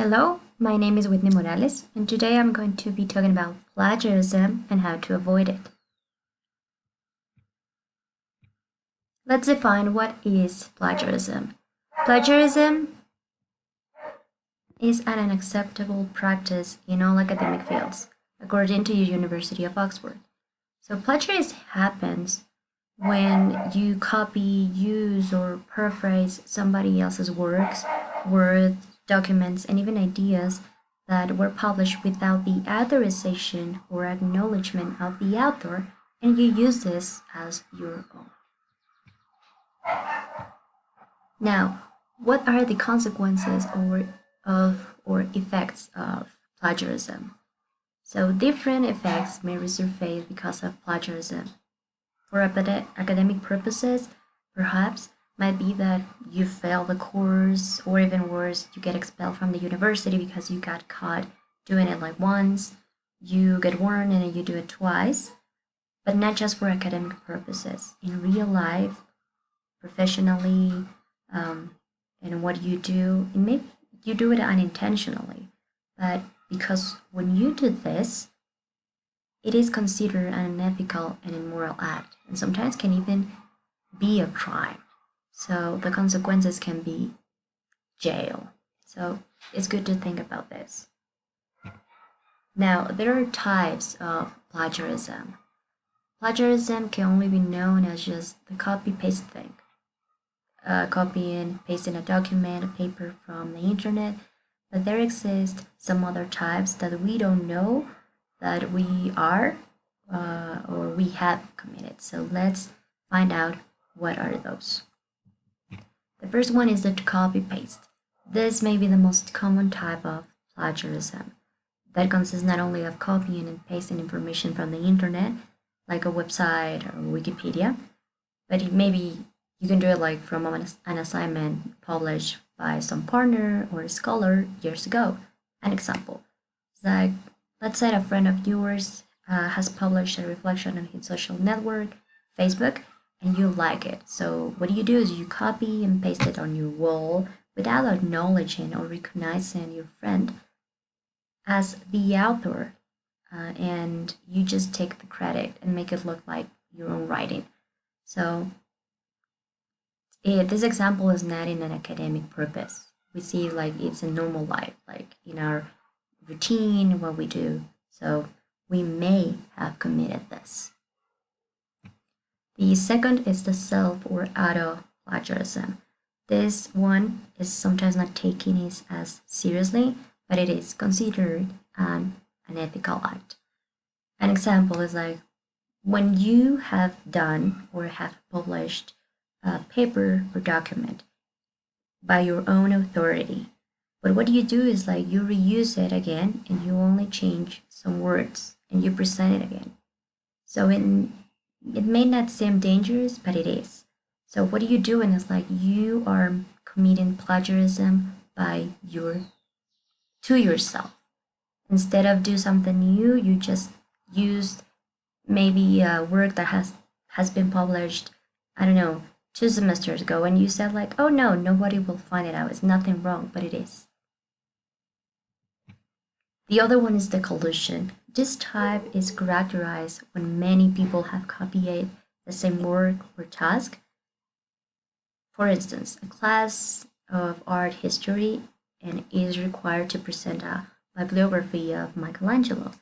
Hello, my name is Whitney Morales, and today I'm going to be talking about plagiarism and how to avoid it. Let's define what is plagiarism. Plagiarism is an unacceptable practice in all academic fields, according to the University of Oxford. So, plagiarism happens when you copy, use, or paraphrase somebody else's works, words, documents, and even ideas that were published without the authorization or acknowledgement of the author, and you use this as your own. Now, what are the consequences or effects of plagiarism? So, different effects may resurface because of plagiarism. For academic purposes, perhaps might be that you fail the course, or even worse, you get expelled from the university because you got caught doing it like once, you get warned and you do it twice, but not just for academic purposes. In real life, professionally, and what you do, and maybe you do it unintentionally, but because when you do this, it is considered an unethical and immoral act, and sometimes can even be a crime. So the consequences can be jail. So it's good to think about this. Now, there are types of plagiarism. Plagiarism can only be known as just the copy paste thing. Copying, pasting a document, a paper from the internet, but there exist some other types that we don't know that we are or we have committed. So let's find out what are those. The first one is the copy paste. This may be the most common type of plagiarism that consists not only of copying and pasting information from the internet, like a website or Wikipedia, but maybe you can do it like from an assignment published by some partner or scholar years ago. An example is like, let's say a friend of yours has published a reflection on his social network, Facebook, and you like it. So what you do is you copy and paste it on your wall without acknowledging or recognizing your friend as the author, and you just take the credit and make it look like your own writing. So this example is not in an academic purpose. We see like it's a normal life, like in our routine, what we do. So we may have committed this. The second is the self or auto plagiarism. This one is sometimes not taken as seriously, but it is considered an unethical act. An example is like when you have done or have published a paper or document by your own authority. But what you do is like you reuse it again and you only change some words and you present it again. So it may not seem dangerous, but it is. So what are you doing is like you are committing plagiarism by to yourself. Instead of do something new, you just use maybe a work that has been published, I don't know, 2 semesters ago, and you said like, oh no, nobody will find it out. It's nothing wrong, but it is. The other one is the collusion. This type is characterized when many people have copied the same work or task. For instance, a class of art history and is required to present a bibliography of Michelangelo,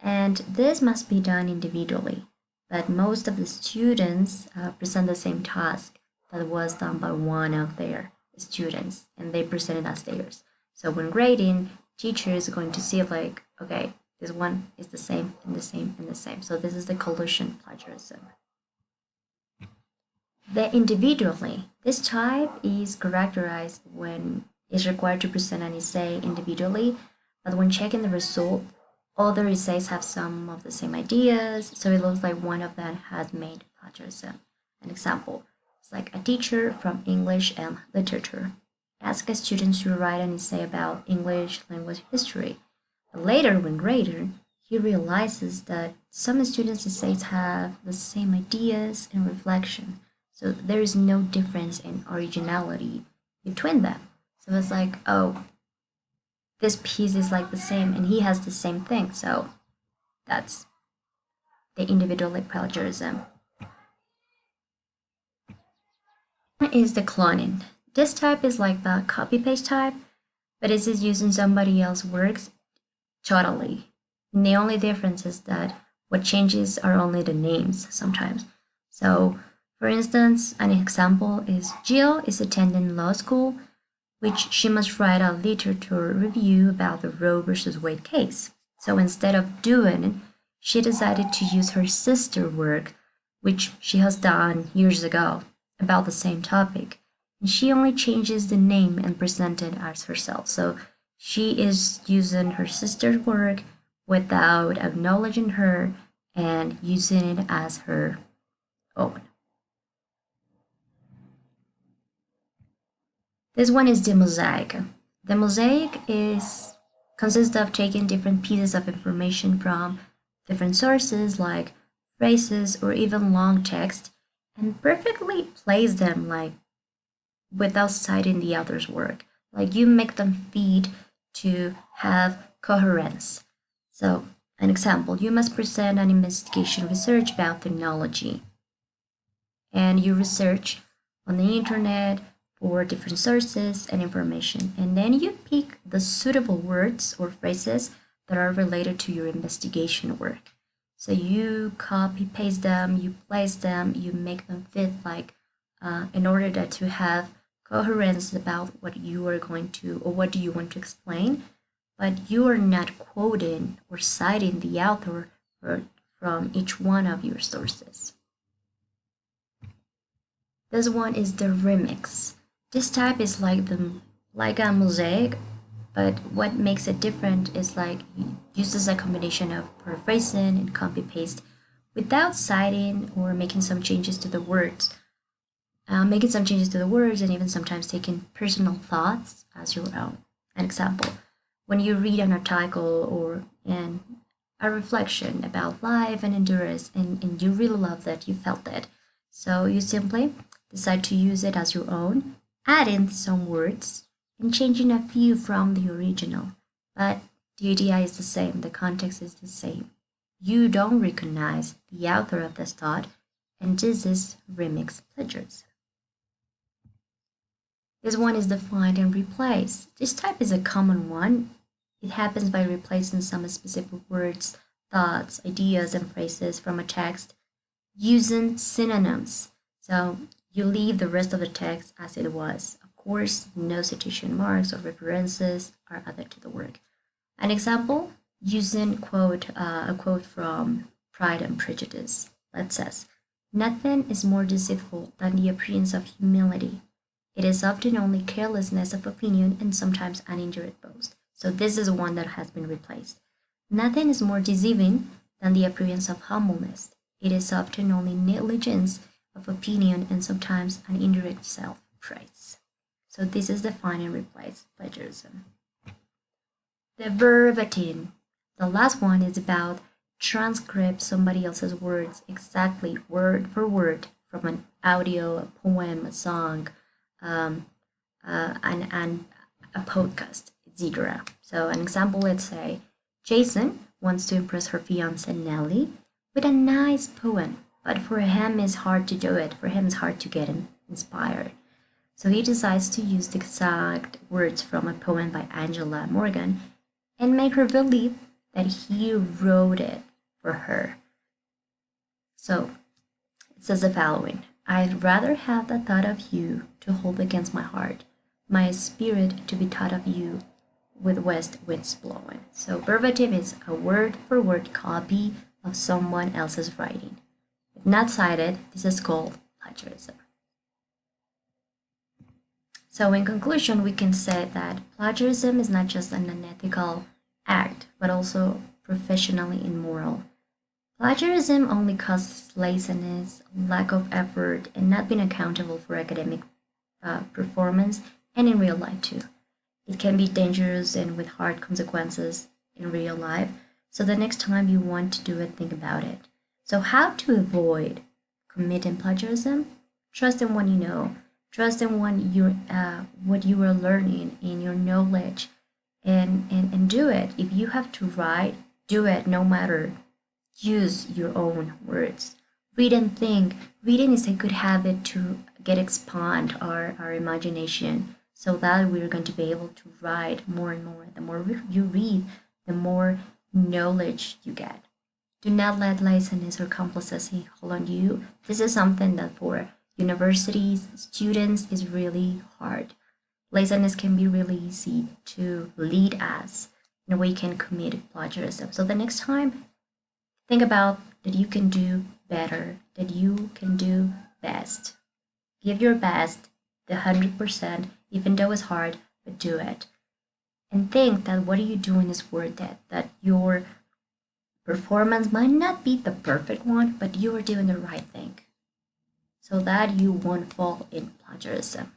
and this must be done individually. But most of the students present the same task that was done by one of their students, and they present it as theirs. So when grading, teacher is going to see like, okay, this one is the same and the same and the same. So this is the collusion plagiarism. The individually, this type is characterized when it's required to present an essay individually, but when checking the result, other essays have some of the same ideas, so it looks like one of them has made plagiarism. An example is like a teacher from English and literature asks students to write an essay about English language history. But later, when grading, he realizes that some students' essays have the same ideas and reflection, so there is no difference in originality between them. So it's like, oh, this piece is like the same and he has the same thing. So that's the individual plagiarism. Is the cloning. This type is like the copy paste type, but it is using somebody else's works totally. And the only difference is that what changes are only the names sometimes. So, for instance, an example is Jill is attending law school, which she must write a literature review about the Roe versus Wade case. So instead of doing it, she decided to use her sister's work, which she has done years ago, about the same topic. And she only changes the name and presents it as herself. So she is using her sister's work without acknowledging her and using it as her own. This one is the mosaic. The mosaic consists of taking different pieces of information from different sources like phrases or even long text and perfectly place them like without citing the author's work. Like you make them fit to have coherence. So, an example, you must present an investigation research about technology. And you research on the internet for different sources and information. And then you pick the suitable words or phrases that are related to your investigation work. So you copy paste them, you place them, you make them fit like in order that to have coherence about what you are going to or what do you want to explain, but you are not quoting or citing the author from each one of your sources. This one is the remix. This type is like a mosaic, but what makes it different is like it uses a combination of paraphrasing and copy paste without citing or making some changes to the words. And even sometimes taking personal thoughts as your own. An example, when you read an article or a reflection about life and endurance and you really love that, you felt it. So you simply decide to use it as your own, add in some words and changing a few from the original. But the idea is the same, the context is the same. You don't recognize the author of this thought, and this is remix plagiarism. This one is the find and replace. This type is a common one. It happens by replacing some specific words, thoughts, ideas, and phrases from a text using synonyms. So you leave the rest of the text as it was. Of course, no citation marks or references are added to the work. An example, using a quote from Pride and Prejudice that says, "Nothing is more deceitful than the appearance of humility. It is often only carelessness of opinion and sometimes an injured boast." So this is one that has been replaced. "Nothing is more deceiving than the appearance of humbleness. It is often only negligence of opinion and sometimes an indirect self-praise." So this is the find and replace plagiarism. The verbatim. The last one is about transcribe somebody else's words exactly word for word from an audio, a poem, a song, and a podcast, etc. So an example, let's say, Jason wants to impress her fiancée Nellie with a nice poem, but for him it's hard to do it. For him it's hard to get inspired. So he decides to use the exact words from a poem by Angela Morgan and make her believe that he wrote it for her. So it says the following: "I'd rather have the thought of you to hold against my heart, my spirit to be taught of you with west winds blowing." So verbatim is a word for word copy of someone else's writing. If not cited, this is called plagiarism. So in conclusion, we can say that plagiarism is not just an unethical act, but also professionally immoral. Plagiarism only causes laziness, lack of effort, and not being accountable for academic performance and in real life too. It can be dangerous and with hard consequences in real life. So the next time you want to do it, think about it. So how to avoid committing plagiarism? Trust in what you know. Trust in what you are learning in your knowledge, and do it. If you have to write, do it no matter. Use your own words. Read and think. Reading is a good habit to get expand our imagination so that we're going to be able to write more and more. The more you read, the more knowledge you get. Do not let laziness or complacency hold on you. This is something that for universities, students is really hard. Laziness can be really easy to lead us and we can commit plagiarism. So the next time, think about that you can do better, that you can do best. Give your best, the 100%, even though it's hard, but do it. And think that what are you doing is worth it, that your performance might not be the perfect one, but you are doing the right thing so that you won't fall in plagiarism.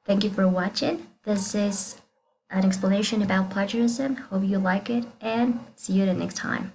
Thank you for watching. This is an explanation about plagiarism. Hope you like it and see you the next time.